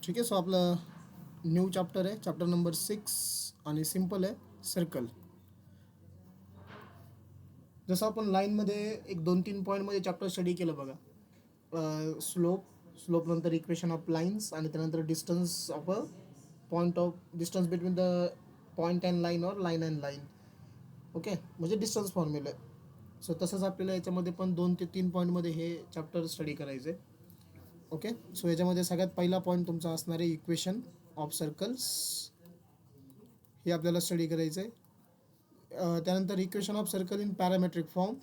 ठीक आहे. सो आपलं न्यू चॅप्टर आहे, चॅप्टर नंबर 6 आणि सिम्पल आहे, सर्कल. जसं आपण लाईनमध्ये एक 2-3 पॉईंटमध्ये चॅप्टर स्टडी केलं बघा. स्लोप नंतर इक्वेशन ऑफ लाईन्स आणि त्यानंतर distance of a point of distance between the point and line और लाईन अँड लाईन. ओके, म्हणजे डिस्टन्स फॉर्म्युला. सो तसंच आपल्याला याच्यामध्ये पण 2 ते 3 पॉईंटमध्ये हे चॅप्टर स्टडी करायचे. ओके, सो याच्यामध्ये सगळ्यात पहिला पॉईंट तुमचा असणार आहे इक्वेशन ऑफ सर्कल्स. हे आपल्याला स्टडी करायचं आहे. त्यानंतर equation of circle in parametric form,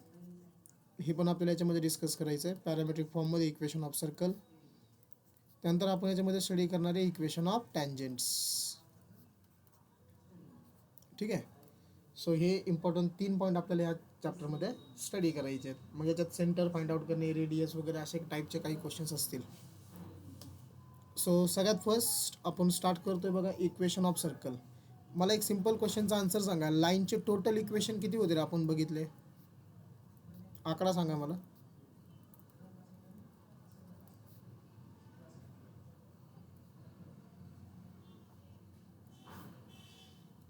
हे पण आपल्याला याच्यामध्ये डिस्कस करायचं आहे. पॅरामेट्रिक फॉर्ममध्ये इक्वेशन ऑफ सर्कल. त्यानंतर आपण याच्यामध्ये स्टडी करणार आहे इक्वेशन ऑफ टँजंट्स. ठीक आहे. सो हे इम्पॉर्टंट 3 पॉईंट आपल्याला या चॅप्टरमध्ये स्टडी करायचे आहेत. मग याच्यात सेंटर फाइंड आउट करणे, रेडियस वगैरे असे टाईपचे काही क्वेश्चन्स असतील. सो सगळ्यात फर्स्ट आपण स्टार्ट करतोय बघा, इक्वेशन ऑफ सर्कल. मला एक सिम्पल क्वेश्चनचा आन्सर सांगा. लाईनचे टोटल इक्वेशन किती होते रे आपण बघितले? आकडा सांगा मला.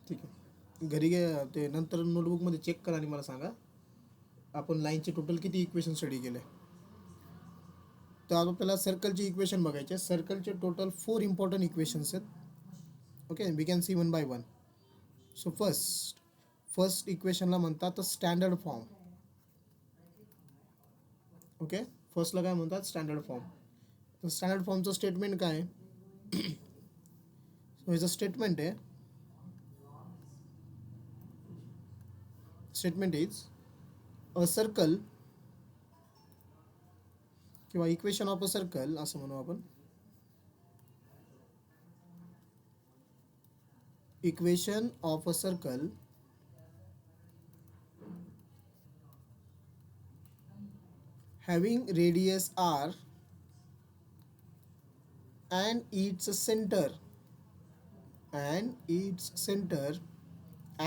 ठीक आहे, घरी गे ते नंतर नोटबुकमध्ये चेक करा आणि मला सांगा आपण लाईनचे टोटल किती इक्वेशन स्टडी केले. तर आपल्याला सर्कलची इक्वेशन बघायचे. सर्कलचे टोटल 4 इम्पॉर्टंट इक्वेशन्स आहेत. Okay, we can see one by one. So first इक्वेशनला म्हणतात स्टँडर्ड फॉर्म. ओके, फर्स्टला काय म्हणतात? Standard form. तर स्टँडर्ड फॉर्मचं स्टेटमेंट काय आहे? सो ह्याचं स्टेटमेंट इज अ सर्कल किंवा इक्वेशन ऑफ अ सर्कल असं म्हणू आपण. Equation of a circle having radius r and its center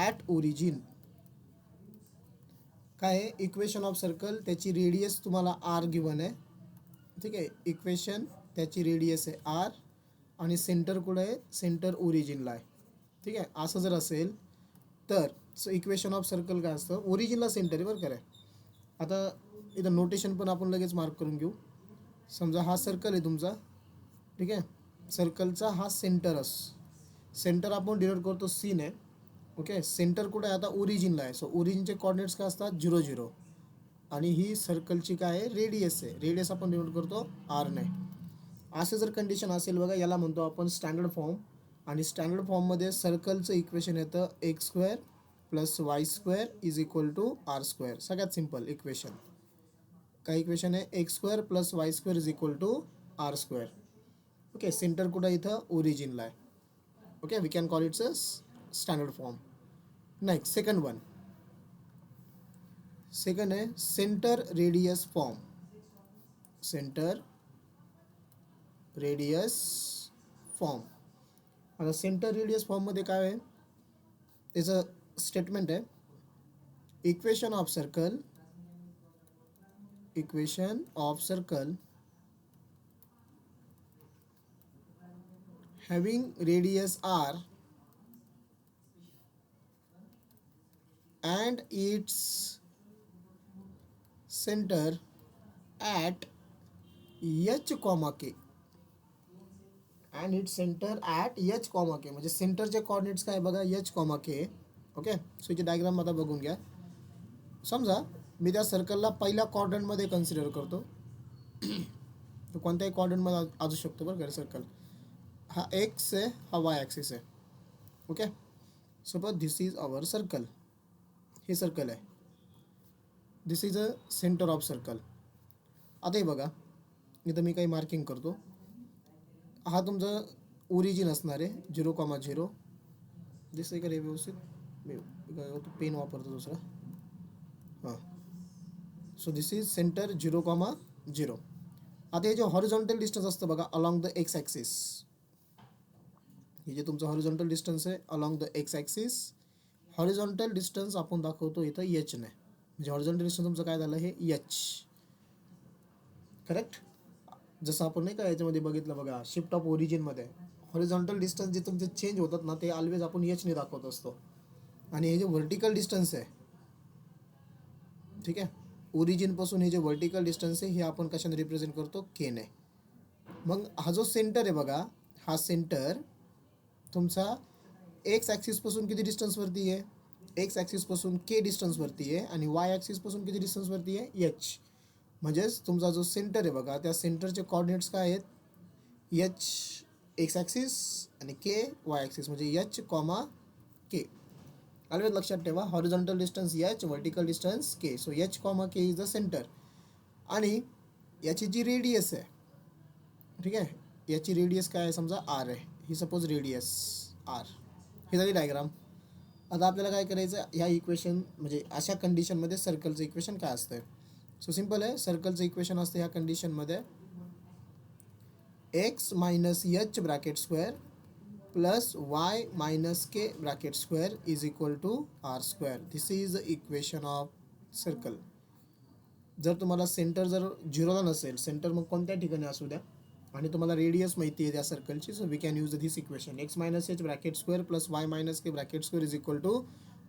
at origin. काय आहे? इक्वेशन ऑफ सर्कल, त्याची रेडियस तुम्हाला आर गिवन आहे. ठीक आहे, इक्वेशन त्याची रेडियस आहे आर आणि सेंटर कुठं आहे? सेंटर ओरिजिनला आहे. ठीक आहे, असं जर असेल तर इक्वेशन ऑफ सर्कल काय असतं? ओरिजिनला सेंटर आहे बरं का रे. आता इथं नोटेशन पण आपण लगेच मार्क करून घेऊ. समजा हा सर्कल आहे तुमचा. ठीक आहे, सर्कलचा हा सेंटर आपण डिनोट करतो सीने. ओके, सेंटर कुठे आहे? आता ओरिजिनला आहे. सो ओरिजिनचे कॉर्डिनेट्स काय असतात? 0-0. आणि ही सर्कलची काय आहे? रेडियस आहे. रेडियस आपण डिनोट करतो आरने. असं जर कंडिशन असेल बघा, याला म्हणतो आपण स्टँडर्ड फॉर्म. आणि स्टँडर्ड फॉर्ममध्ये सर्कलचं इक्वेशन येतं x² + y² = r². सगळ्यात सिम्पल इक्वेशन. काय इक्वेशन आहे? x² + y² = r². Okay, centre कुठं इथं? ओरिजिनला आहे. Okay, we can call it's a standard form. Next second आहे centre radius form. Centre radius form. आता सेंटर रेडियस फॉर्ममध्ये काय आहे? त्याचं स्टेटमेंट आहे equation of circle having radius r and its center at h, k. म्हणजे सेंटरचे coordinates काय बघा? h, k. ओके, सो याची डायग्राम आता बघून घ्या. समजा मी त्या सर्कलला पहिल्या क्वाड्रंटमध्ये कन्सिडर करतो. तो कोणत्याही क्वाड्रंटमध्ये असू शकतो बरं का सर्कल. हा एक्स आहे, हा वाय ॲक्सिस आहे. Okay, suppose this is our circle. हे सर्कल आहे. This is a centre of circle. आता हे बघा, इथं मी काही मार्किंग करतो. हा तुमचा ओरिजिन असणार आहे 0,0. दिसतंय का रे व्यवस्थित? मी पेन वापरतो दुसरा. हां, सो दिस इज सेंटर 0,0. आता हे जे हॉरिझॉन्टल डिस्टन्स असतं बघा अलॉंग द एक्स ॲक्सिस. हे जे तुमचं हॉरिझॉन्टल डिस्टन्स आहे along the x axis. Horizontal distance आपण दाखवतो इथं एचने. म्हणजे हॉरिझॉन्टल डिस्टन्स तुमचं काय झालं? हे एच. करेक्ट. जसं आपण नाही का याच्यामध्ये बघितलं बघा, शिफ्ट ऑफ ओरिजिनमध्ये हॉरिझॉन्टल डिस्टन्स जे तुमचे चेंज होतात ना, ते ऑलवेज आपण एचने दाखवत असतो. आणि हे जे व्हर्टिकल डिस्टन्स आहे, ठीक आहे, ओरिजिनपासून हे जे व्हर्टिकल डिस्टन्स आहे हे आपण कशाने रिप्रेझेंट करतो, केने. मग हा जो सेंटर आहे बघा, हा सेंटर तुमचा एक्स ॲक्सिसपासून किती डिस्टन्सवरती आहे, एक्स ॲक्सिसपासून के डिस्टन्सवरती आहे, आणि वाय ॲक्सिसपासून किती डिस्टन्सवरती आहे, एच. म्हणजेच तुमचा जो सेंटर आहे बघा, त्या सेंटरचे कॉर्डिनेट्स काय आहेत, एच एक्स ॲक्सिस आणि के वाय ॲक्सिस, म्हणजे एच कॉमा के. ऑलवेज लक्षात ठेवा, horizontal distance H, vertical distance K. So H comma K is the centre. आणि याची जी रेडियस आहे, ठीक आहे, याची रेडियस काय आहे, समजा आर आहे, ही सपोज रेडियस आर. ही झाली डायग्राम. आता आपल्याला काय करायचं, ह्या इक्वेशन म्हणजे अशा कंडिशनमध्ये सर्कलचं इक्वेशन काय असतं. सो सिम्पल आहे, सर्कलचं इक्वेशन असतं ह्या कंडिशनमध्ये x minus h bracket square plus y minus k bracket square is equal to r square. This is the equation of circle. जर तुम्हाला सेंटर जर झिरोला नसेल, सेंटर मग कोणत्या ठिकाणी असू द्या, आणि तुम्हाला रेडियस माहिती आहे त्या सर्कलची, so we can use this equation, x minus h bracket square plus y minus k bracket square is equal to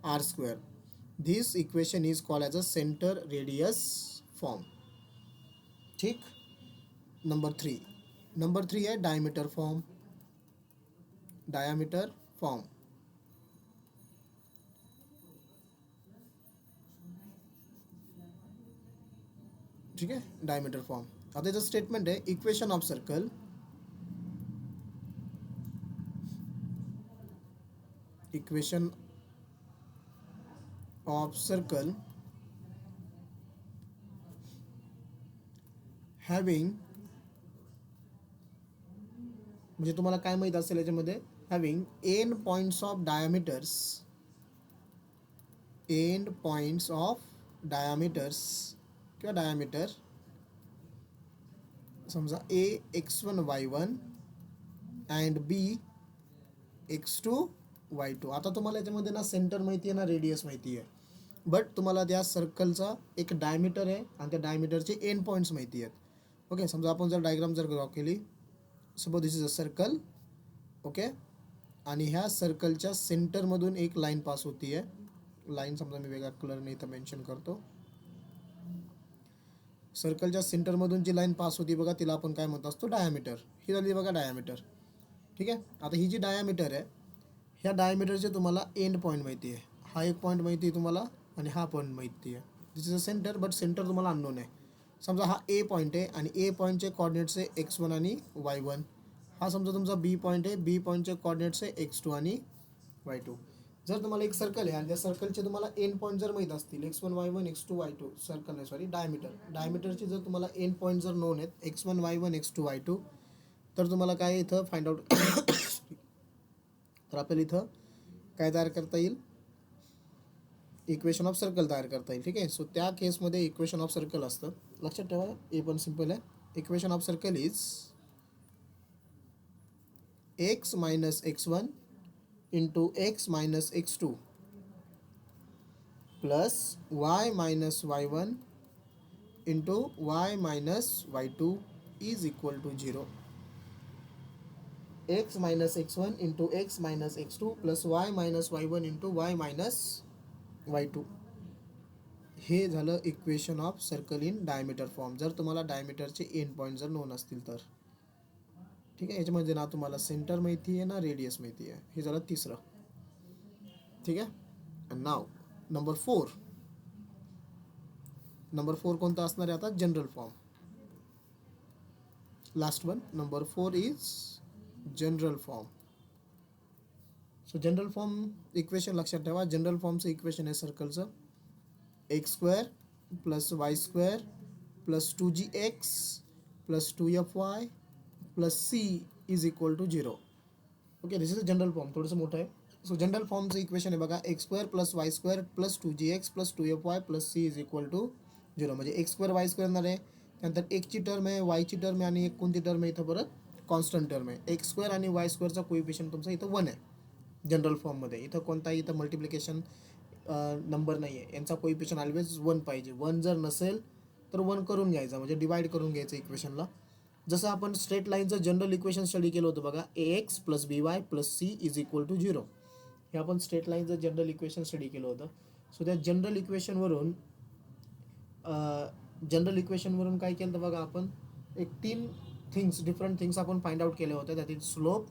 r square. This equation is called as a centre radius form. ठीक. Number 3 है diameter form. Diameter form, ठीक है, diameter form. आता याचं statement आहे, equation of circle having, म्हणजे तुम्हाला काय माहीत असेल याच्यामध्ये, having end points of diameters किंवा डायमीटर, समजा ए x1 y1 and B x2 y2. आता तुम्हाला याच्यामध्ये ना सेंटर माहिती आहे ना रेडियस माहिती आहे, बट तुम्हाला त्या सर्कलचा एक डायमीटर आहे आणि त्या डायमीटरचे एंड पॉईंट्स माहिती आहेत. ओके, समजा आपण जर डायग्राम जर ड्रॉ केली, suppose this is a circle. Okay, आणि ह्या सर्कलच्या सेंटरमधून एक लाईन पास होती आहे. लाईन समजा मी वेगळ्या कलरने इथं मेन्शन करतो. सर्कलच्या सेंटरमधून जी लाईन पास होती बघा, तिला आपण काय म्हणत असतो, डायमीटर. ही झाली बघा डायमीटर. ठीक आहे. आता ही जी डायमीटर आहे, ह्या डायमीटरचे तुम्हाला एंड पॉईंट माहिती आहे. हा एक पॉईंट माहिती आहे तुम्हाला आणि हा पॉईंट माहिती आहे. This is a centre, but centre तुम्हाला अननोन आहे. समजा हा ए पॉईंट आहे आणि ए पॉईंटचे कॉर्डिनेट्स आहे x1 आणि y1. हा समजा तुमचा बी पॉईंट आहे, बी पॉईंटचे कॉर्डिनेट्स आहे x2 आणि y2. जर तुम्हाला एक सर्कल आहे आणि त्या सर्कलचे तुम्हाला एंड पॉईंट जर माहीत असतील, x1 y1 x2 y2, circle नाही सॉरी डायमीटरचे जर तुम्हाला एंड पॉईंट जर नोन आहेत x1 y1 x2 y2, तर तुम्हाला काय इथं फाइंड आउट तर आपल्याला इथं काय तयार करता येईल, इक्वेशन ऑफ सर्कल तयार करता येईल. ठीक आहे. सो त्या केसमध्ये इक्वेशन ऑफ सर्कल असतं. लक्षात ठेवा, हे पण सिम्पल आहे. Equation of circle is x minus x1 into x minus x2 plus y minus y1 into y minus y2 is equal to 0. X minus x1 into x minus x2 plus y minus y1 into y minus y2. हे झालं equation of circle in diameter form, जर तुम्हाला डायमीटरचे end point जर known असतील तर. ठीक आहे. याच्यामध्ये ना तुम्हाला सेंटर माहिती आहे ना रेडियस माहिती आहे. हे झालं तिसरं. ठीक आहे. अँड नाव नंबर 4 कोणता असणार आहे आता, general form. Last one, number 4 is general form. So general form equation लक्षात ठेवा. जनरल फॉर्मचं इक्वेशन आहे सर्कलचं, x square plus y square plus 2gx plus 2fy plus c is equal to 0. Okay, this is a general form, थोडंसं मोठं आहे. So general फॉर्मचं equation आहे बघा, x square plus y square plus 2gx plus 2fy plus c is equal to 0. म्हणजे x square Y square येणार आहे, त्यानंतर एक्सची टर्म आहे, वायची टर्म आहे आणि एक कोणती टर्म आहे इथं परत कॉन्स्टंट टर्म आहे. एक्स स्क्वेअर आणि वाय स्क्वेअरचा कोइफिशियंट तुमचा इथं 1 आहे जनरल फॉर्ममध्ये. इथं कोणताही इथं मल्टिप्लिकेशन नंबर नाही आहे, यांचा कोइफिशियंट ऑलवेज 1 पाहिजे. 1 जर नसेल तर 1 करून घ्यायचा, म्हणजे डिवाइड करून घ्यायचं इक्वेशनला. जसं आपण स्ट्रेट लाईनचं जनरल इक्वेशन स्टडी केलं होतं बघा, ax plus by plus c is equal to 0. हे आपण स्ट्रेट लाईनचं जनरल इक्वेशन स्टडी केलं होतं. सो त्या जनरल इक्वेशनवरून काय केलं तर बघा, आपण एक 3 डिफरंट थिंग्स आपण फाइंड आउट केले होते. दॅट इज स्लोप,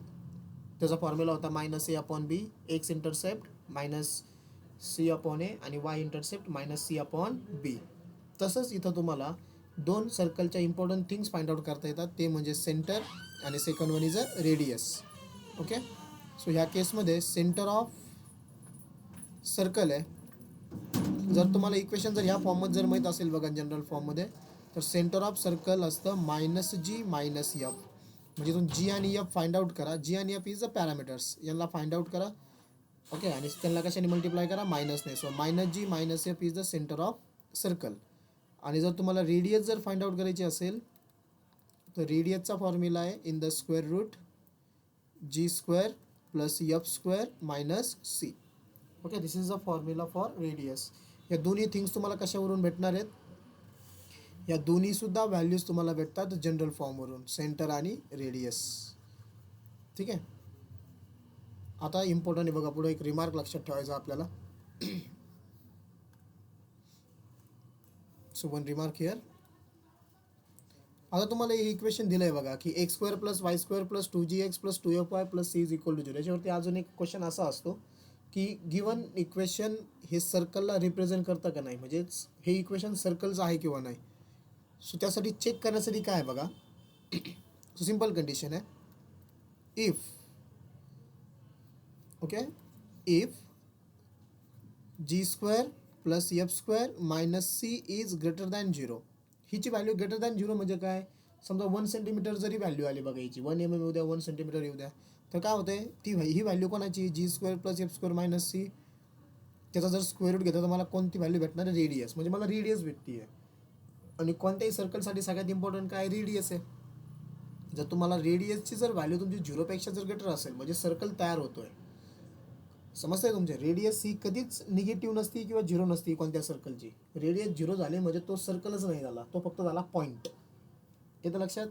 त्याचा फॉर्म्युला होता -a/b, एक्स इंटरसेप्ट -c/a आणि y इंटरसेप्ट -c/b. तसंच इथं तुम्हाला 2 सर्कलच्या इम्पॉर्टंट थिंग्स फाइंड आउट करता येतात, ते म्हणजे सेंटर आणि second one is a radius. Okay, so ह्या केसमध्ये सेंटर ऑफ सर्कल आहे. जर तुम्हाला इक्वेशन जर ह्या फॉर्ममध्ये जर माहीत असेल बघा जनरल फॉर्ममध्ये, तर सेंटर ऑफ सर्कल असतं -g -f. म्हणजे तुम्ही जी आणि एफ फाइंड आउट करा. जी आणि एफ इज द पॅरामीटर्स, यांना फाइंड आउट करा. ओके, आणि त्यांना कशाने मल्टिप्लाय करा, मायनसने. So -g -f is the centre of circle. आणि जर तुम्हाला रेडियस जर फाइंड आउट करायची असेल तर रेडियसचा फॉर्म्युला आहे in the square root g² plus f² minus c. Okay, this is the formula for radius. या दोन्ही थिंग्स तुम्हाला कशावरून भेटणार आहेत, या दोन्ही सुद्धा व्हॅल्यूज तुम्हाला भेटतात जनरल फॉर्मवरून, सेंटर आणि रेडियस. ठीक आहे. आता इम्पॉर्टंट आहे बघा, पुढे एक रिमार्क लक्षात ठेवायचा आपल्याला. So one remark here. आता तुम्हाला हे इक्वेशन दिलं आहे बघा की x² plus y² plus 2gx plus 2fy plus c is equal to 0. याच्यावरती अजून एक क्वेश्चन असा असतो की गिवन इक्वेशन हे सर्कलला रिप्रेझेंट करतं का नाही, म्हणजेच हे इक्वेशन सर्कलचं आहे किंवा नाही. सो त्यासाठी चेक करण्यासाठी काय आहे बघा, सो सिंपल कंडिशन आहे, if g² plus f² minus c is greater than 0. हिची व्हॅल्यू ग्रेटर दॅन 0 म्हणजे काय, समजा 1 सेंटीमीटर जरी व्हॅल्यू आली बघा, याची 1 mm येऊ द्या, 1 सेंटीमीटर येऊ द्या, तर काय होते, ही व्हॅल्यू कोणाची, g² plus f² minus c. त्याचा जर स्क्वेअर रूट घेतला तर मला कोणती व्हॅल्यू भेटणार आहे, रेडियस. म्हणजे मला रेडियस भेटती आहे. आणि कोणत्याही सर्कलसाठी सगळ्यात इम्पॉर्टंट काय, रेडियस आहे. जर तुम्हाला रेडियसची जर व्हॅल्यू तुमची 0पेक्षा जर ग्रेटर असेल म्हणजे सर्कल तयार होतोय. समजतंय तुमच्या, रेडियस ही कधीच निगेटिव्ह नसती किंवा 0 नसती कोणत्या सर्कलची. रेडियस 0 झाले म्हणजे तो सर्कलच नाही झाला, तो फक्त झाला पॉईंट. येतं लक्षात.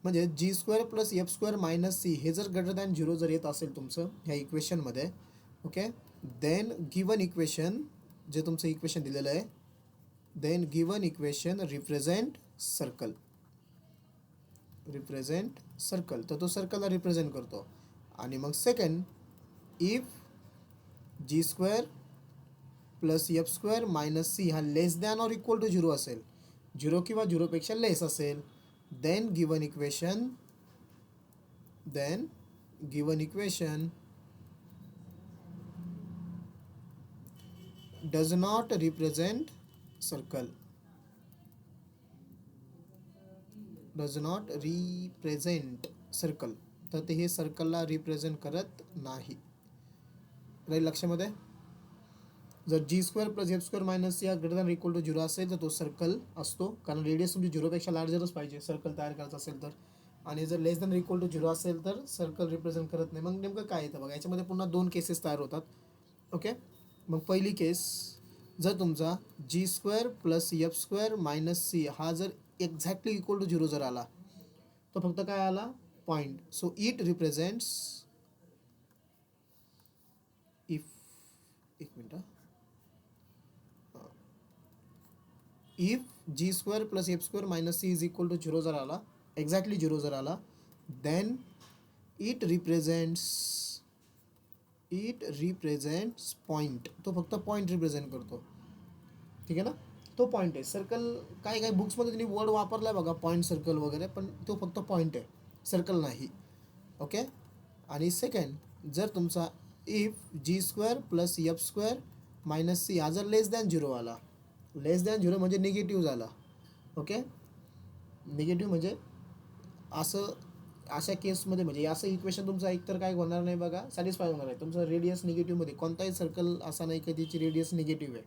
म्हणजे g² plus f² minus c हे जर ग्रेटर दॅन 0 जर येत असेल तुमचं ह्या इक्वेशनमध्ये, ओके, देन गिवन इक्वेशन, जे तुमचं इक्वेशन दिलेलं आहे, then given equation represent circle. तर तो सर्कलला रिप्रेझेंट करतो. आणि मग second, if g² plus f² minus c हा less than or equal to 0 असेल, 0 किंवा 0पेक्षा लेस असेल, then given equation does not represent circle. तर ते हे सर्कलला रिप्रेझेंट करत नाही. राईट, लक्षामध्ये. जर g² plus f² minus c हा ग्रेटर दॅन इक्वल टू 0 असेल तर तो सर्कल असतो, कारण रेडियस तुमची 0पेक्षा लार्जरच पाहिजे सर्कल तयार करायचं असेल तर. आणि जर लेस दॅन इक्वल टू 0 असेल तर सर्कल रिप्रेझेंट करत नाही. मग नेमकं काय येतं बघा, याच्यामध्ये पुन्हा 2 केसेस तयार होतात. ओके, मग पहिली केस, जर तुमचा g² plus f² minus c हा जर एक्झॅक्टली इक्वल टू 0 जर आला, तो फक्त काय आला, point. So it represents, if, एक मिनटं, if g² plus f² minus c is equal to 0 जर आला, एक्झॅक्टली 0 जर आला, देन इट रिप्रेझेंट्स पॉईंट. तो फक्त पॉईंट रिप्रेझेंट करतो. ठीक आहे ना, तो पॉईंट आहे. सर्कल काय बुक्समध्ये त्यांनी वर्ड वापरलाय बघा, पॉईंट सर्कल वगैरे, पण तो फक्त पॉईंट आहे, सर्कल नाही. ओके. आणि सेकंड, जर तुमचा if g² plus f² minus c हा जर लेस दॅन 0 आला, लेस दॅन 0 म्हणजे निगेटिव्ह झाला. ओके, निगेटिव्ह म्हणजे अशा केसमध्ये, म्हणजे असं इक्वेशन तुमचं एकतर काय होणार नाही बघा, सॅटिस्फाय होणार आहे. तुमचं रेडियस निगेटिव्हमध्ये, कोणताही सर्कल असा नाही की त्याची रेडियस निगेटिव्ह आहे.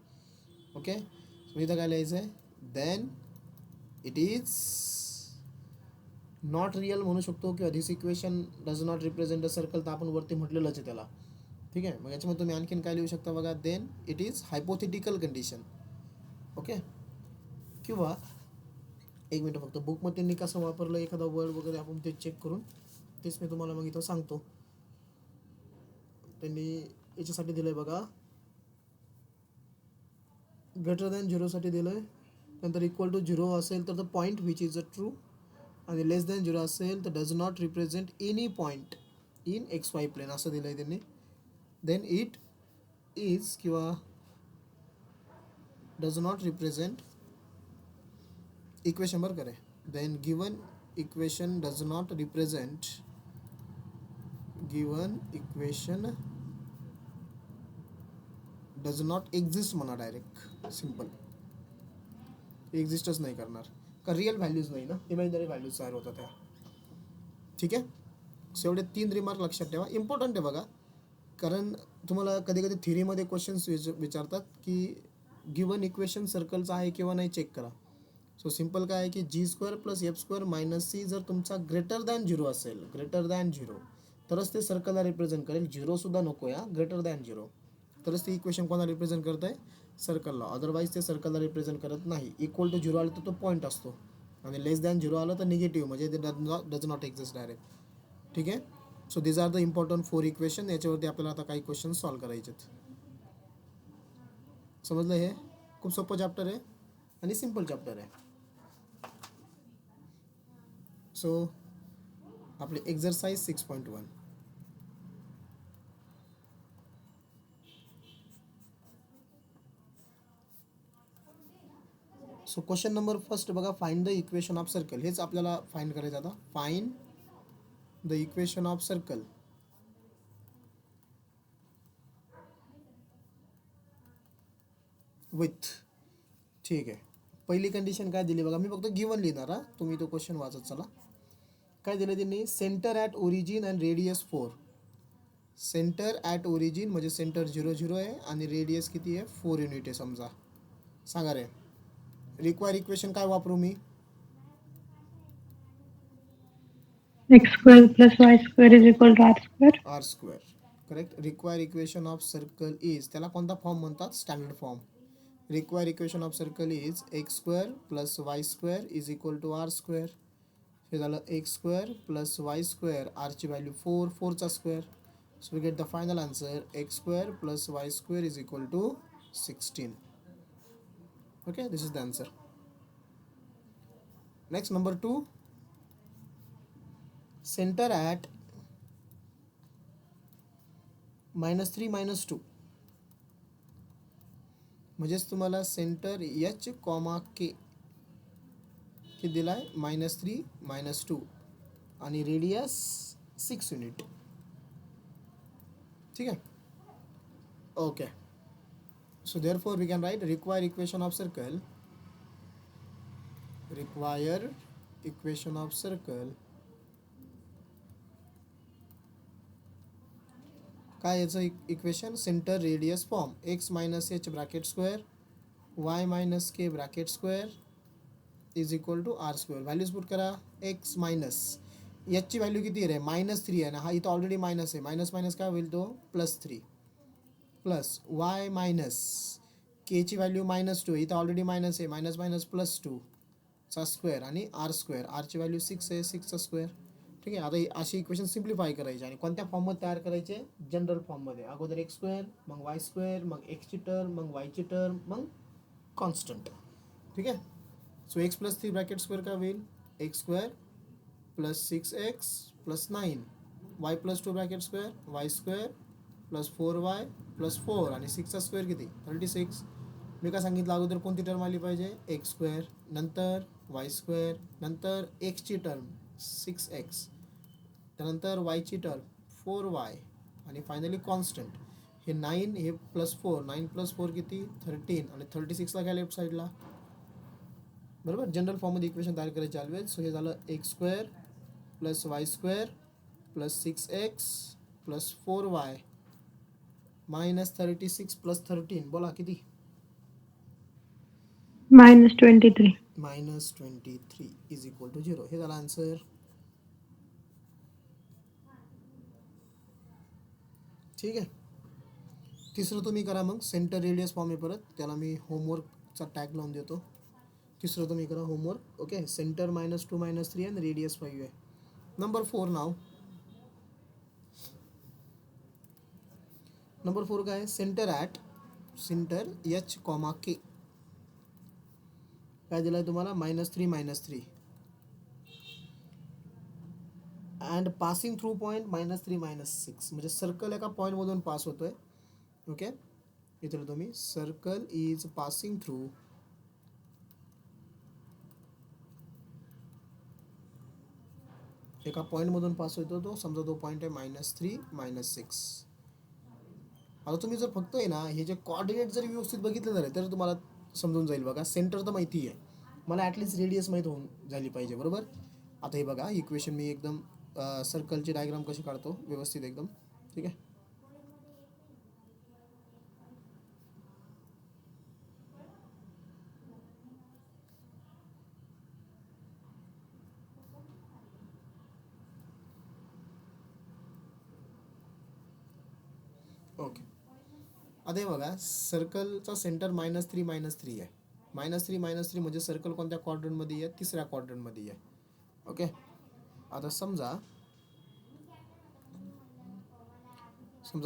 ओके, इथं काय लिहायचं आहे, then it is not real म्हणू शकतो, किंवा this equation does not represent a circle, तर आपण वरती म्हटलेलंच आहे त्याला. ठीक आहे, मग याच्यामध्ये तुम्ही आणखीन काय लिहू शकता बघा, then it is hypothetical condition. Okay, किंवा एक मिनटं फक्त बुकमध्ये त्यांनी कसं वापरलं एखादा वर्ड वगैरे आपण ते चेक करून तेच मी तुम्हाला मग इथं सांगतो. त्यांनी याच्यासाठी दिलं आहे बघा, ग्रेटर दॅन झिरोसाठी दिलं आहे. नंतर इक्वल टू झिरो असेल तर the point which is a true, आणि लेस दॅन झिरो असेल तर does not represent any point in x y plane असं दिलं आहे त्यांनी. देन इट इज किंवा डज नॉट रिप्रेझेंट इक्वेशन बरं करे. Then given equation does not represent, given equation does not exist म्हणा, डायरेक्ट सिम्पल एक्झिस्टच नाही करणार, का रिअल व्हॅल्यूज नाही ना, इमॅजिनरी व्हॅल्यूज तयार होतात त्या. ठीक आहे. सो एवढे 3 रिमार्क लक्षात ठेवा, इम्पॉर्टंट आहे बघा. कारण तुम्हाला कधी कधी थिअरीमध्ये क्वेश्चन्स विचारतात की गिवन इक्वेशन सर्कलचं आहे किंवा नाही चेक करा. सो सिम्पल काय आहे की g square plus f square minus c जर तुमचा ग्रेटर दॅन झिरो असेल, ग्रेटर दॅन झिरो, तरच ते सर्कलला रिप्रेझेंट करेल. झिरोसुद्धा नको या, ग्रेटर दॅन झिरो, तरच ते इक्वेशन कोणाला रिप्रेझेंट करत आहे, सर्कलला. अदरवाईज ते सर्कलला रिप्रेझेंट करत नाही. इक्वल टू झिरो आलं तर तो पॉईंट असतो, आणि लेस दॅन झिरो आलं तर निगेटिव्ह, म्हणजे ते डज नॉट एक्झिस्ट डायरेक्ट. ठीक आहे. So these are the important 4 equation. याच्यावरती आपल्याला आता काही क्वेश्चन सॉल्व करायचे आहेत. समजलं? हे खूप सोपं चॅप्टर आहे आणि सिम्पल चॅप्टर आहे. सो आपले exercise 6.1. So question number first बघा, find the equation of circle. हेच आपल्याला फाइंड करायचं आता. Find the equation of circle with. ठीक आहे. पहिली कंडिशन काय दिली बघा, मी फक्त गिवन लिहिणार हा, तुम्ही तो क्वेश्चन वाचत चला. काय दिलं त्यांनी, centre at origin and radius 4. Centre at origin म्हणजे सेंटर 0 0 आहे आणि रेडियस किती आहे, 4 युनिट आहे समजा. सांगा रे, रिक्वायर इक्वेशन काय वापरू मी, x square plus y square is equal to r square. R square. Correct. Require equation of circle is, त्याला कोणता फॉर्म म्हणतात, standard form. Require equation of circle is x square plus y square is equal to r square. हे झालं x square plus y square, आरची value 4, 4चा square. So we get the final answer, x square plus y square is equal to 16. Okay, this is the answer. Next number 2, centre at -3 -2. म्हणजेच तुम्हाला centre H comma के किती दिला आहे, -3 -2 आणि radius 6 unit. ठीक आहे. Okay. So therefore we can write require equation of circle, require equation of circle काय याचं equation, centre radius form, x minus h bracket square y minus k bracket square is equal to r square. Values put करा. X minus एचची value किती आहे, -3 आहे ना, हा इथं ऑलरेडी मायनस आहे, मायनस मायनस काय होईल तो +3, प्लस वाय मायनस केची व्हॅल्यू -2, इथं ऑलरेडी मायनस आहे, मायनस मायनस +2 चा स्क्वेअर, आणि आर स्क्वेअर, आरची व्हॅल्यू 6 आहे, 6चा स्क्वेअर. ठीक आहे. आता अशी इक्वेशन सिम्प्लिफाय करायची आणि कोणत्या फॉर्ममध्ये तयार करायचे, जनरल फॉर्ममध्ये. अगोदर एक्स स्क्वेअर, मग वाय स्क्वेअर, मग एक्सची टर्म, मग वायची टर्म, मग कॉन्स्टंट. ठीक आहे. So x plus 3 bracket square काय होईल, x square plus 6x plus 9, Y plus 2 bracket square Y square plus 4y plus 4, आणि 6चा स्क्वेअर किती, 36. मी काय सांगितलं अगोदर, कोणती टर्म आली पाहिजे, एक्स स्क्वेअर, नंतर वाय स्क्वेअर, नंतर एक्सची टर्म 6x, त्यानंतर वायची टर्म 4y, आणि फायनली कॉन्स्टंट. हे 9, हे +4, 9 + 4 किती, 13, आणि 36ला घ्या लेफ्ट साईडला. बरोबर. जनरल फॉर्ममध्ये इक्वेशन तयार करायचे ऑलवेज. सो हे झालं x square plus y square plus 6x plus 4y -36 plus 13, बोला किती, -23. -23 इज इक्वल टू 0. हे झालं आन्सर. ठीक आहे. तिसरं तुम्ही करा मग, सेंटर रेडियस फॉर्म आहे परत, त्याला मी होमवर्कचा टॅग लावून देतो. तिसरं तुम्ही करा होमवर्क. ओके, सेंटर -2 -3 आणि रेडियस 5 आहे. नंबर 4 नाव. नंबर 4 काय आहे? सेंटर एच कॉमा के. काय दिलं आहे तुम्हाला? -3 -3 अँड पासिंग थ्रू पॉईंट -3 -6. म्हणजे सर्कल एका पॉईंटमधून पास होतोय. ओके, इथे तुम्ही सर्कल इज पासिंग थ्रू एका पॉईंटमधून पास होतो. तो समजा तो पॉईंट आहे -3 -6. आता तुम्ही जर फक्त आहे ना हे जे कॉर्डिनेट जर व्यवस्थित बघितले झाले तर तुम्हाला समजून जाईल. बघा, सेंटर तर माहिती आहे मला, ॲटलिस्ट रेडियस माहीत होऊन झाली पाहिजे. बरोबर. आता हे बघा इक्वेशन मी एकदम सर्कलची डायग्राम कशी काढतो व्यवस्थित एकदम. ठीक आहे. ओके, आता हे बघा सर्कलचा सेंटर -3 -3 आहे. -3 -3 म्हणजे सर्कल कोणत्या क्वाड्रंटमध्ये आहे? तिसऱ्या क्वाड्रंटमध्ये आहे. ओके, आता समजा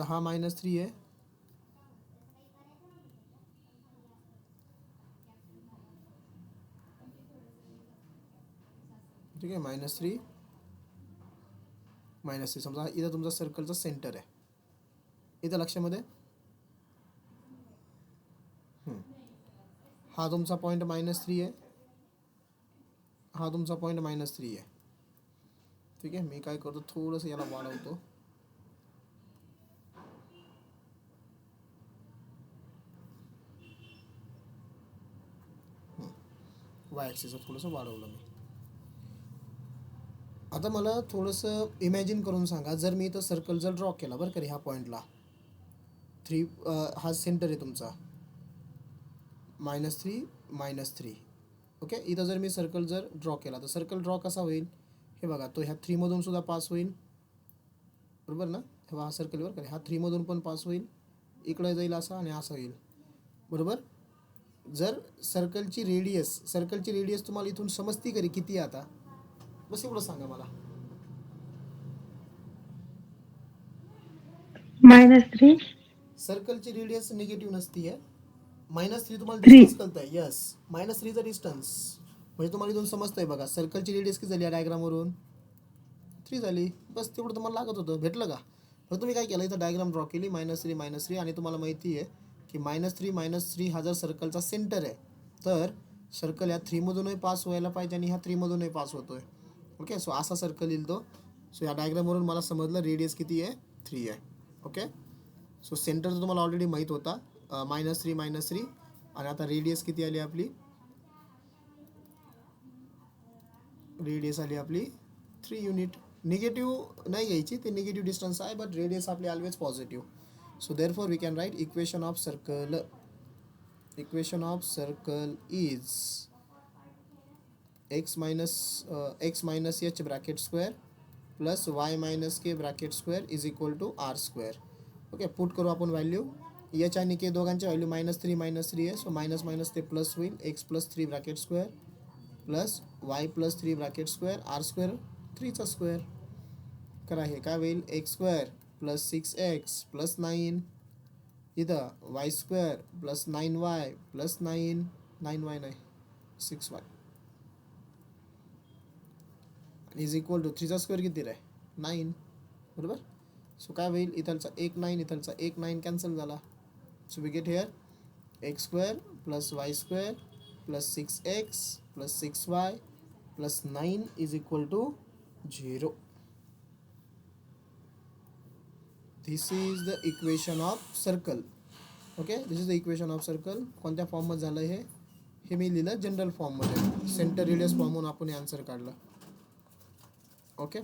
हा -3 आहे. ठीक आहे, -3 -3. समजा इथं तुमचा सर्कलचा सेंटर आहे. इथं लक्षामध्ये हा तुमचा पॉईंट -3 आहे. हा तुमचा पॉईंट -3 आहे. ठीक आहे, मी काय करतो थोडंसं याला वाढवतो. वाय ॲक्सिसचं थोडंसं वाढवलं मी. आता मला थोडंसं इमॅजिन करून सांगा, जर मी इथं सर्कल जर ड्रॉ केला बरं का ह्या पॉईंटला 3 हा सेंटर आहे तुमचा -3 -3. ओके, इथं जर मी सर्कल जर ड्रॉ केला तर सर्कल ड्रॉ कसा होईल? हे बघा, तो ह्या 3 मधून सुद्धा पास होईल. बरोबर ना? हे हा सर्कल बरं का, ह्या 3 मधून पण पास होईल. इकडे जाईल असा आणि असा होईल. बरोबर. जर सर्कलची रेडियस तुम्हाला इथून समजती करी किती आहे आता? बस एवढं सांगा मला. -3 सर्कलची रेडियस निगेटिव्ह नसती आहे. -3 तुम्हाला 3. डिस्टन्स कळतंय. यस, -3चा डिस्टन्स म्हणजे तुम्हाला इथून समजतंय. बघा सर्कलची रेडियस किती झाली या डायग्रामवरून? 3 झाली. बस तेवढं तुम्हाला लागत होतं. भेटलं का? तर तुम्ही काय केलं, इथं डायग्राम ड्रॉ केली -3 -3. आणि तुम्हाला माहिती आहे की -3 -3 हा जर सर्कलचा सेंटर आहे तर सर्कल ह्या 3 मधूनही पास व्हायला पाहिजे आणि ह्या 3 मधूनही पास होतोय. ओके, सो असा सर्कल येईल तो. सो या डायग्रामवरून मला समजलं रेडियस किती आहे? 3 आहे. ओके, सो सेंटर तर तुम्हाला ऑलरेडी माहीत होता -3 -3. आणि आता रेडियस किती आली आपली? रेडियस आली आपली 3 युनिट. निगेटिव्ह नाही घ्यायची, ते निगेटिव्ह डिस्टन्स आहे, बट रेडियस आपली always positive. So therefore we can write equation of circle. Equation of circle is x minus h bracket square plus y minus k bracket square is equal to r square. Okay, put करू आपण value. H आणि के दोघांच्या value -3 -3 आहे. So minus minus ते plus होईल. x+3 bracket square plus y+3 bracket square r square 3चा square करा. हे काय होईल? x² plus 6x plus 9. इथं y² plus 9y plus 9y नाही 6y इज इक्वल टू 3चा स्क्वेअर किती आहे? 9. बरोबर. सो काय होईल? इथलचा 1 9, इथलचा 1 9 कॅन्सल झाला. So we get here x² plus y² plus 6x plus 6y plus 9 is equal to 0. This is the equation of circle. Okay, this is the equation of circle. कोणत्या फॉर्ममध्ये झालं हे मी लिहिलं जनरल फॉर्ममध्ये. सेंटर रेडियस फॉर्महून आपण answer काढलं. Okay,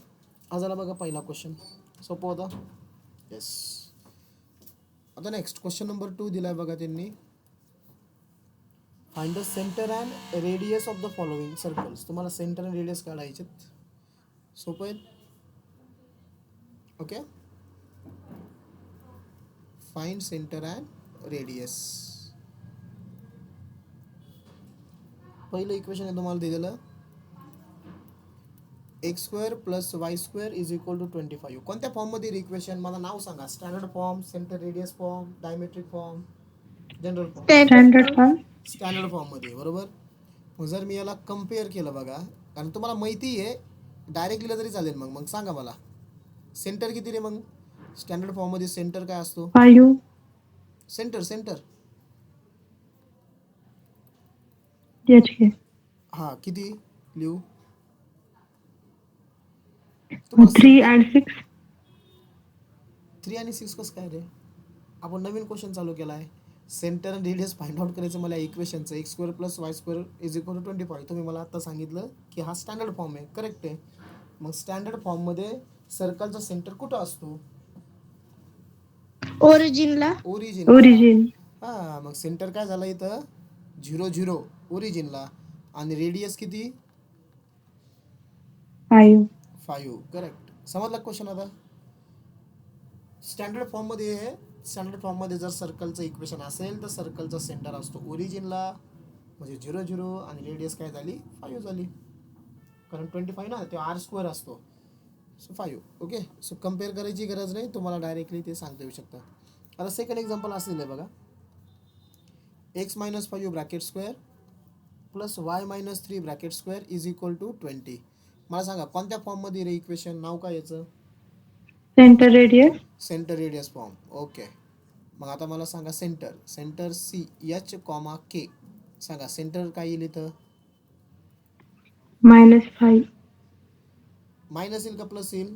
हा झाला बघा पहिला क्वेश्चन. सोपं होता. येस. आता नेक्स्ट क्वेश्चन नंबर 2 दिलाय बघा त्यांनी. Find the centre and radius of the following circles. तुम्हाला सेंटर अँड रेडियस काढायचेत. सोपं आहे. Okay, find centre and radius. पहिलं इक्वेशन आहे तुम्हाला दिलेलं x square plus y square is equal to 25. कोणत्या फॉर्ममध्ये इक्वेशन मला नाव सांगा. Standard form, centre radius form, diametric form, general form. Standard form. Standard फॉर्ममध्ये बरोबर. मग जर मी याला कम्पेअर केलं बघा, कारण तुम्हाला माहिती आहे डायरेक्ट लिहिलं तरी चालेल. मग सांगा मला सेंटर किती रे. मग स्टँडर्ड फॉर्ममध्ये सेंटर काय असतो. 5. Centre HK. हां किती लिहू 3 and 6. 3 आणि 6 कसं काय रे. आपण नवीन क्वेश्चन चालू केला आहे. सेंटर आणि रेडियस फाइंड आउट करायचं मला इक्वेशनचं. X square plus y square is equal to 25. तुम्ही मला आता सांगितलं की हा स्टँडर्ड फॉर्म आहे. करेक्ट आहे. मग स्टँडर्ड फॉर्ममध्ये सर्कलचा सेंटर कुठं असतो. ओरिजिनला. ओरिजिन. हां मग सेंटर काय झालं इथं 0 0 ओरिजिनला. आणि रेडियस किती 5. 5. करेक्ट. समजला क्वेश्चन आता. स्टँडर्ड फॉर्ममध्ये आहे. स्टँडर्ड फॉर्ममध्ये जर सर्कलचं इक्वेशन असेल तर सर्कलचा सेंटर असतो ओरिजिनला म्हणजे 0 0 आणि रेडियस काय झाली 5 झाली. कारण 25 ना ते आर स्क्वेअर असतो. सो 5. ओके. सो कम्पेअर करायची गरज नाही. तुम्हाला डायरेक्टली ते सांगता येऊ शकतं. आता सेकंड एक्झाम्पल असलेलं आहे बघा. X minus 5 bracket square plus y minus 3 bracket square is equal to 20. मला सांगा कोणत्या फॉर्ममध्ये रे इक्वेशन. नाव काय याचं. Centre radius. Centre radius form. Okay. मग आता मला सांगा सेंटर CH, K. सांगा सेंटर काय येईल इथं. -5. मायनस येईल का प्लस येईल.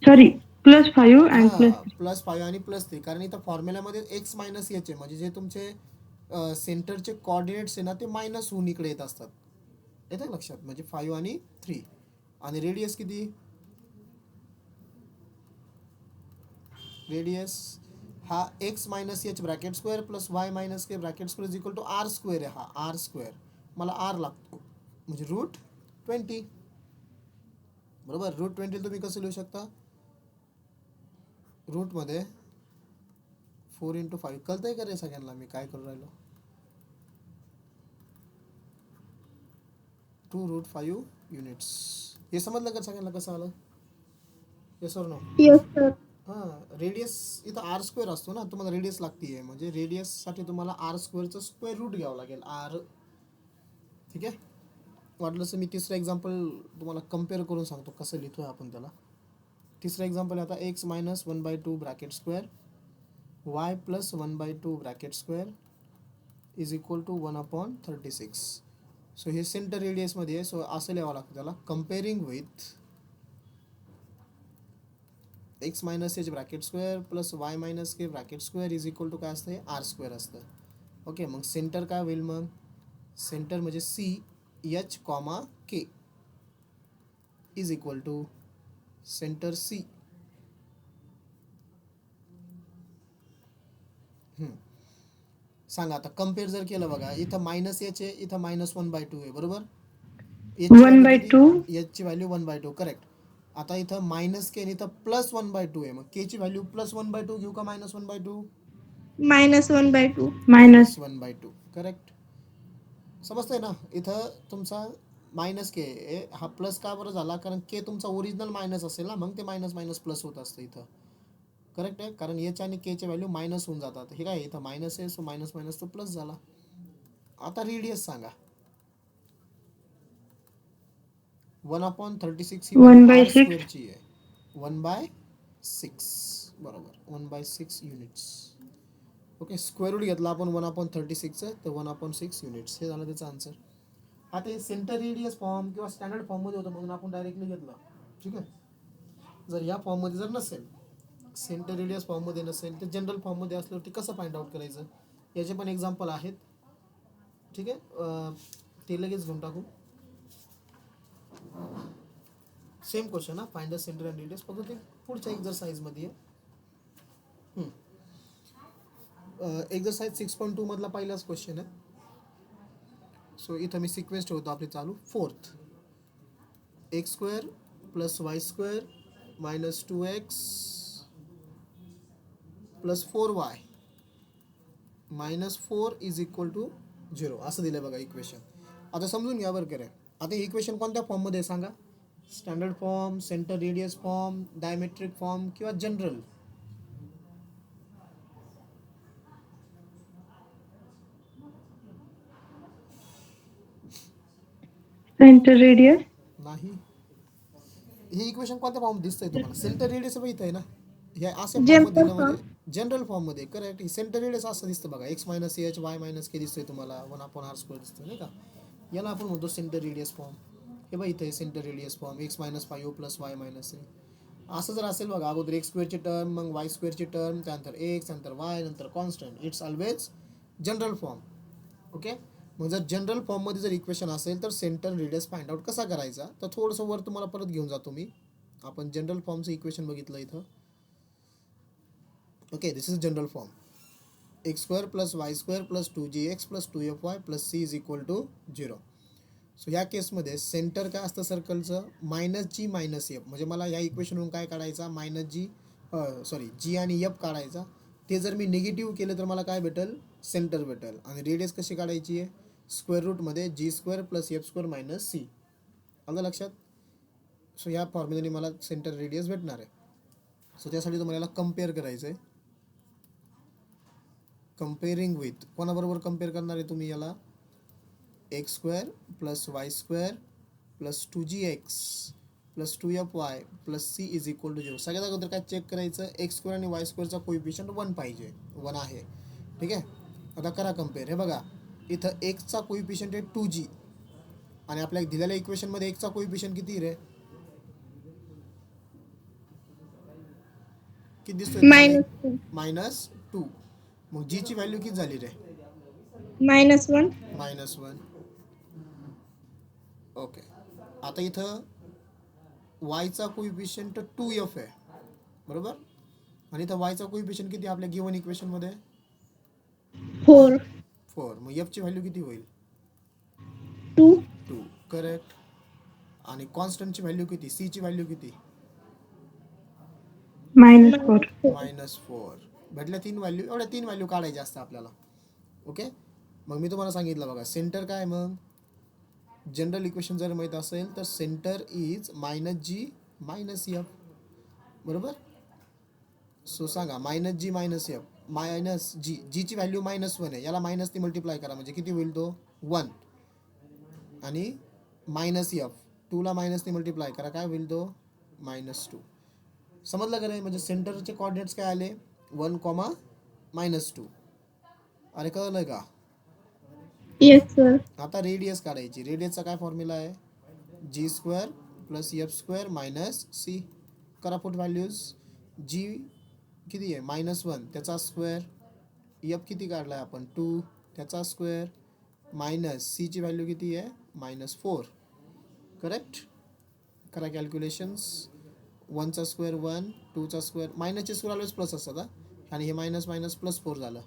Sorry, +5 and +3. +5 आणि +3. कारण इथं फॉर्म्युल्यामध्ये एक्स मायनस एच आहे म्हणजे जे तुमचे सेंटरचे कॉर्डिनेट्स आहे ना ते मायनस होऊन इकडे येत असतात. येतं लक्षात. म्हणजे 5 आणि 3. आणि रेडियस किती. रेडियस हा x minus h bracket square plus y minus k bracket square is equal to r square आहे. हा आर स्क्वेअर मला आर लागतो म्हणजे √20. बरोबर. √20 तुम्ही कसं लिहू शकता. रूटमध्ये 4 × 5. कळतंय का रे सगळ्यांना मी काय करू राहिलो. 2√5 युनिट्स. हे समजलं का सगळ्यांना कसं आलं. येस और नो. Yes sir. हां रेडियस इथं आर स्क्वेअर असतो ना. तुम्हाला रेडियस लागते आहे म्हणजे रेडियससाठी तुम्हाला आर स्क्वेअरचं स्क्वेअर रूट घ्यावं लागेल. आर. ठीक आहे. वाटलंच मी तिसरं एक्झाम्पल तुम्हाला कम्पेअर करून सांगतो कसं लिहितो आहे आपण त्याला. तिसरं एक्झाम्पल आता x minus 1/2 bracket square y plus 1/2 bracket square is equal to 1/36. So हे सेंटर रेडियसमध्ये आहे. सो असं लिहावं लागतं त्याला. Comparing with x minus h bracket square plus y minus k bracket square is equal to काय असतं आर स्क्वेअर असतं. ओके. मग सेंटर काय होईल. मग सेंटर म्हणजे CH, K is equal to centre C. सांगा आता कम्पेअर जर केलं बघा. इथं -H आहे इथं -1/2 आहे. बरोबर. 1/2. ची व्हॅल्यू 1/2. करेक्ट. आता इथं -K आणि इथं +1/2 आहे. मग K ची व्हॅल्यू +1/2 घेऊ का -1/2. -1/2. -1/2. करेक्ट. समजतंय ना. इथं तुमचा -K हा प्लस का बरं झाला. कारण K तुमचा ओरिजिनल मायनस असेल ना. मग ते मायनस मायनस प्लस होत असतं इथं. करेक्ट आहे. कारण H आणि K चे व्हॅल्यू मायनस होऊन जातात. हे काय इथं मायनस आहे. सो मायनस मायनस तो प्लस झाला. आता रेडियस सांगा. 1/36 ही व्हॅल्यू आर 1/6. स्क्वेअरची आहे. 1/6 बरोबर. 1/6 युनिट्स. ओके. स्क्वेअर रूट घेतला आपण 1/36चं तर 1/6 युनिट्स. हे झालं त्याचं आन्सर. आता हे सेंटर रेडियस फॉर्म किंवा स्टँडर्ड फॉर्ममध्ये होतं म्हणून आपण डायरेक्टली घेतलं. ठीक आहे. जर या फॉर्ममध्ये जर नसेल सेंटर रेडियस फॉर्ममध्ये नसेल तर जनरल फॉर्ममध्ये असल्यावरती कसं फाइंड आउट करायचं. याचे पण एक्झाम्पल आहेत. ठीक आहे. ते लगेच घेऊन टाकू. Same question. Find the centre and radius. फक्त ते पुढच्या एक्झरसाइजमध्ये आहे. एक्झरसाइज 6.2 मधला पहिलाच क्वेश्चन आहे. सो इथं मी सिक्वेन्स ठेवतो आपली चालू. 4th x square plus y square minus 2x plus 4y -4 is equal to 0 असं दिलं बघा इक्वेशन. आता समजून घ्या बरं करे. आता हे इक्वेशन कोणत्या फॉर्ममध्ये आहे सांगा? Standard form, centre radius form, diametric form किंवा जनरल? Center radius. नाही. हे इक्वेशन कोणत्या फॉर्म दिसतंय तुम्हाला? सेंटर रेडियस इथं आहे ना, हे असे फॉर्म General दिलं form. म्हणजे जनरल फॉर्म मध्ये. करेक्ट. सेंटर रेडियस असं दिसतं बघा, x minus H Y minus के दिसतंय तुम्हाला, 1/r² दिसतंय नाही का? याला आपण म्हणतो सेंटर रेडियस फॉर्म. हे बघा इथे centre radius form x minus 5 plus y minus a. असं जर असेल बघा, अगोदर एक्स स्क्वेअरची टर्म, मग वाय स्क्वेअरची टर्म, त्यानंतर एक्स, त्यानंतर वाय, नंतर constant, it's always general form. Okay. मग जर जनरल फॉर्ममध्ये जर इक्वेशन असेल तर सेंटर रेडियस फाइंड आउट कसा करायचा, तर थोडंसं वर तुम्हाला परत घेऊन जातो मी. आपण जनरल फॉर्मचं इक्वेशन बघितलं इथं. Okay, this is general form. X square plus y square plus 2gx plus 2fy plus c is equal to 0. So ह्या केसमध्ये सेंटर काय असतं सर्कलचं? -g - f. म्हणजे मला या इक्वेशनवरून काय काढायचा? जी आणि एफ काढायचा. ते जर मी निगेटिव्ह केलं तर मला काय भेटेल? सेंटर भेटेल. आणि रेडियस कशी काढायची आहे? स्क्वेअर रूटमध्ये g² plus f² minus c. आलं लक्षात? सो ह्या फॉर्म्युल्याने मला सेंटर रेडियस भेटणार आहे. सो त्यासाठी तुम्हाला कम्पेअर करायचं आहे. कम्पेअरिंग विथ कोणाबरोबर कम्पेअर करणार आहे तुम्ही याला? x² plus y² plus 2gx plus 2fy plus c is equal to 0. सगळ्यात अगोदर काय चेक करायचं? x² आणि y² चा कोइफिशियंट 1 पाहिजे. 1 आहे. ठीक आहे. आता करा कम्पेअर. हे बघा इथं एक्सचा कोइफिशियंट आहे 2g आणि आपल्या दिलेल्या इक्वेशनमध्ये एक्सचा कोइफिशियंट किती रे? किती दिसतोय तुम्हाला? -2. -2. मग जी ची व्हॅल्यू किती झाली रे? -1. -1. ओके. आता इथं वायचा कोइफिशियंट 2f आहे बरोबर, आणि इथं वायचा कोइफिशियंट किती आपल्या गिवन इक्वेशनमध्ये? 4. 4. मग एफ ची व्हॅल्यू किती होईल? 2. 2. करेक्ट. आणि कॉन्स्टंटची व्हॅल्यू किती? सी ची व्हॅल्यू किती? -4. -4. भेटल्या 3 व्हॅल्यू. एवढ्या 3 व्हॅल्यू काढायच्या असतात आपल्याला. ओके. मग मी तुम्हाला सांगितलं बघा सेंटर काय. मग जनरल इक्वेशन जर माहीत असेल तर सेंटर इज -g - f. बरोबर. सो सांगा -g - f मायनस जी ची व्हॅल्यू -1 आहे, याला मायनस ती मल्टिप्लाय करा म्हणजे किती होईल तो? 1. आणि -f 2 ला मायनस ती मल्टिप्लाय करा, काय होईल तो? -2. समजलं का नाही? म्हणजे सेंटरचे कॉर्डिनेट्स काय आले? 1, -2. अरे कळलं का? Yes, sir. आता रेडियस काढायची. रेडियसचा काय फॉर्म्युला आहे? g² plus f² minus c. करा पुट व्हॅल्यूज. जी किती आहे? -1 त्याचा स्क्वेअर. एफ किती काढलाय आपण? 2 त्याचा स्क्वेअर मायनस सी ची व्हॅल्यू किती आहे? -4. करेक्ट. करा कॅल्क्युलेशन्स. 1चा स्क्वेअर 1, 2चा स्क्वेअर, मायनसचे स्क्वेअर ऑलवेज प्लस असतात. आणि हे मायनस मायनस प्लस 4 झालं.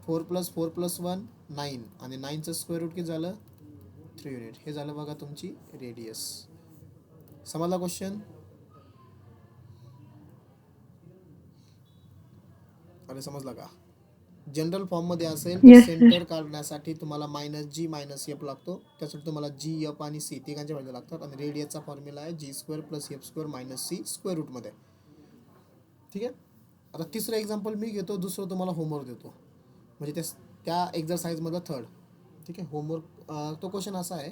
4 + 4 + 1 9 आणि 9चं स्क्वेअर रूट किती झालं? 3 युनिट. हे झालं बघा तुमची रेडियस. समजला क्वेश्चन? अरे समजला का? जनरल फॉर्ममध्ये असेल तर Yes, सेंटर sir. काढण्यासाठी तुम्हाला -g - f लागतो. त्यासाठी तुम्हाला g, f आणि c तिघांच्या व्हॅल्यू लागतात. आणि रेडियसचा फॉर्म्युला आहे g² plus f² minus c square रूटमध्ये. ठीक आहे. आता तिसरं एक्झाम्पल मी घेतो, दुसरं तुम्हाला होमवर्क देतो, म्हणजे त्या एक्झरसाइजमधलं थर्ड. ठीक आहे. होमवर्क तो क्वेश्चन असा आहे.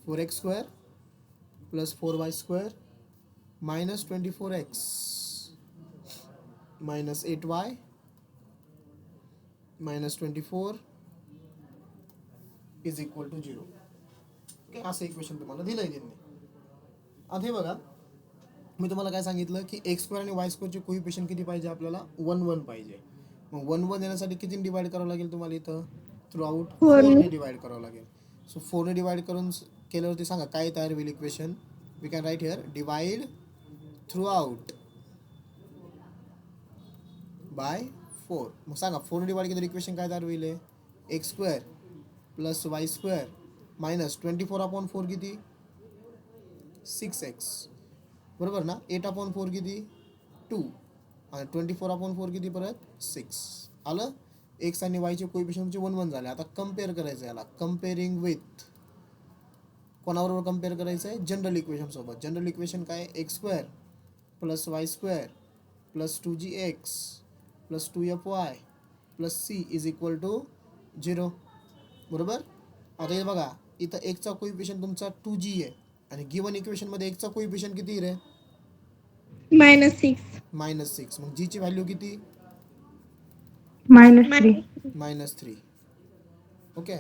4x² plus 4y² minus 24x minus 8y minus 24 is equal to 0. Okay. असं इक्वेशन तुम्हाला दिलंय त्यांनी. आता हे बघा मी तुम्हाला काय सांगितलं की x² आणि y² चे कोइफिशियंट किती पाहिजे आपल्याला? 1, 1 पाहिजे. मग 1, 1 येण्यासाठी किती डिवाइड करावं लागेल तुम्हाला? इथं थ्रू आउट 4 ने डिवाइड करावं लागेल. सो 4 ने डिवाइड केल्यावरती सांगा काय तयार होईल equation? We can write here divide through out by 4. मग सांगा 4 ने डिवाइड केल्यावर इक्वेशन काय तयार होईल? x² प्लस y² मायनस 24/4 किती? 6x. बरोबर ना. 8/4 किती? 2. आणि 24/4 किती परत? 6. आलं. एक्स आणि वायचे कोइफिशियंट तुमचे 1 1 झाले. आता कम्पेअर करायचं याला. कम्पेअरिंग विथ कोणाबरोबर कम्पेअर करायचं आहे? जनरल इक्वेशन सोबत. जनरल इक्वेशन काय? X square plus y square plus 2gx plus 2fy plus c is equal to 0. बरोबर. आता हे बघा, इथं एकचा कोइफिशियंट तुमचा 2g आहे आणि गिवन इक्वेशनमध्ये एकचा कोइफिशियंट किती रे? -6. -6. मग जीची व्हॅल्यू किती? -3. -3. ओके.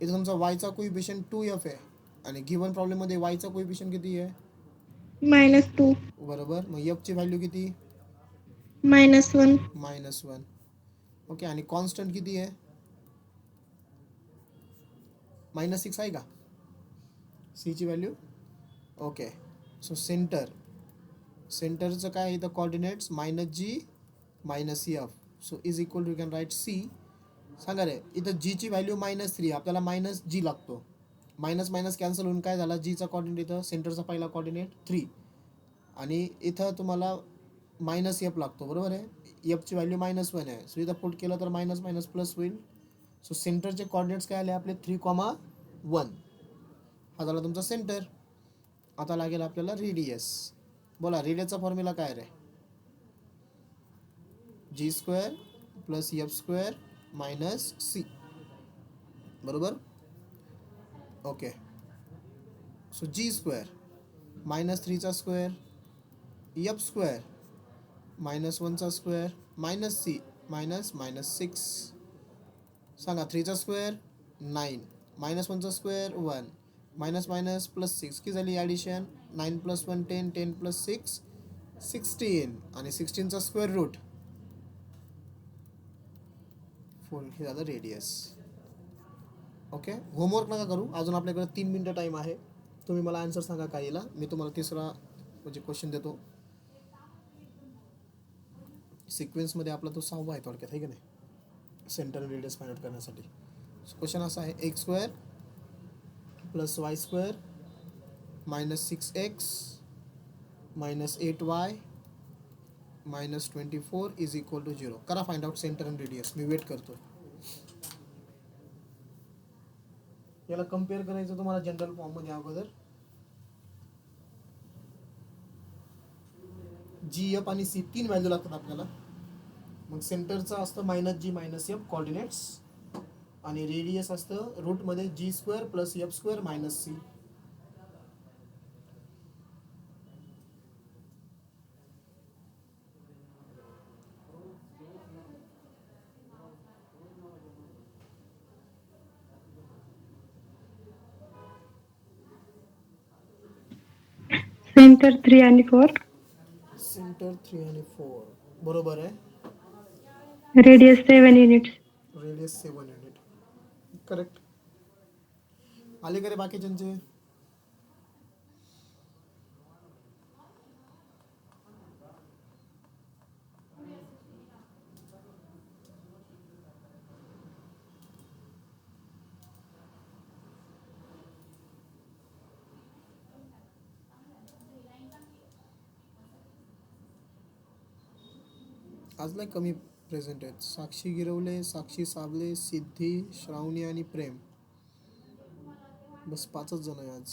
इथं तुमचा वायचा कोइफिशियंट 2f आहे आणि गिवन प्रॉब्लेममध्ये वायचा कोइफिशियंट किती आहे? -2. बरोबर. मग एफची व्हॅल्यू किती? -1. -1. ओके. आणि कॉन्स्टंट किती आहे? -6 आहे का सीची व्हॅल्यू? ओके. सो सेंटरचं काय इथं coordinates -g -f. So is equal to you can write c. सांगा रे, इथं जीची व्हॅल्यू -3, आपल्याला -g लागतो. मायनस कॅन्सल होऊन काय झाला? जीचा कॉर्डिनेट इथं सेंटरचा पहिला कॉर्डिनेट 3 आणि इथं तुम्हाला -f लागतो. बरोबर आहे. एफची व्हॅल्यू -1 आहे. सो इथं पुट केलं तर मायनस मायनस प्लस होईल. सो सेंटरचे कॉर्डिनेट्स काय आले आपले? 3,1. हा झाला तुमचा सेंटर. आता लागेल आपल्याला रेडियस. बोला, रेडियसचा फॉर्म्युला काय रे? g² plus f² minus c. बरोबर. ओके. सो g² -3चा स्क्वेअर, f² -1चा स्क्वेअर मायनस सी -6. सांगा, 3चा स्क्वेअर 9, -1चा स्क्वेअर 1, मायनस मायनस प्लस 6. की झाली ॲडिशन? 9 + 1 10, 10 + 6 16 आणि 16चा स्क्वेअर रूट. फुल. हे झालं रेडियस. ओके. होमवर्क नका करू, अजून आपल्याकडे 3 मिनटं टाईम आहे. तुम्ही मला आन्सर सांगा काय येईल. मी तुम्हाला तिसरा म्हणजे क्वेश्चन देतो. सिक्वेन्समध्ये आपला तो 6वा आहे थोडक्यात, आहे की नाही, सेंटर आणि रेडियस फाइंड आउट करण्यासाठी. क्वेश्चन असा आहे, x² plus y² -6x -8y -24 is equal to 0. करा फाइंड आउट सेंटर आणि रेडियस. मी वेट करतो. याला कम्पेअर करायचं तुम्हाला जनरल फॉर्ममध्ये अगोदर. GF आणि C 3 व्हॅल्यू लागतात आपल्याला. मग सेंटरचं असतं -g -f कॉर्डिनेट्स आणि रेडियस असतं रूटमध्ये g² plus f² minus c. Centre 3 आणि 4. सेंटर 3 आणि 4 बरोबर आहे. Radius 7 units. Radius 7 unit. Correct. आले का रे बाकीच्यांचे? आज लय कमी प्रेझेंट आहेत. साक्षी गिरवले, साक्षी साबले, सिद्धी, श्रावणी आणि प्रेम. बस 5च जण आहे आज.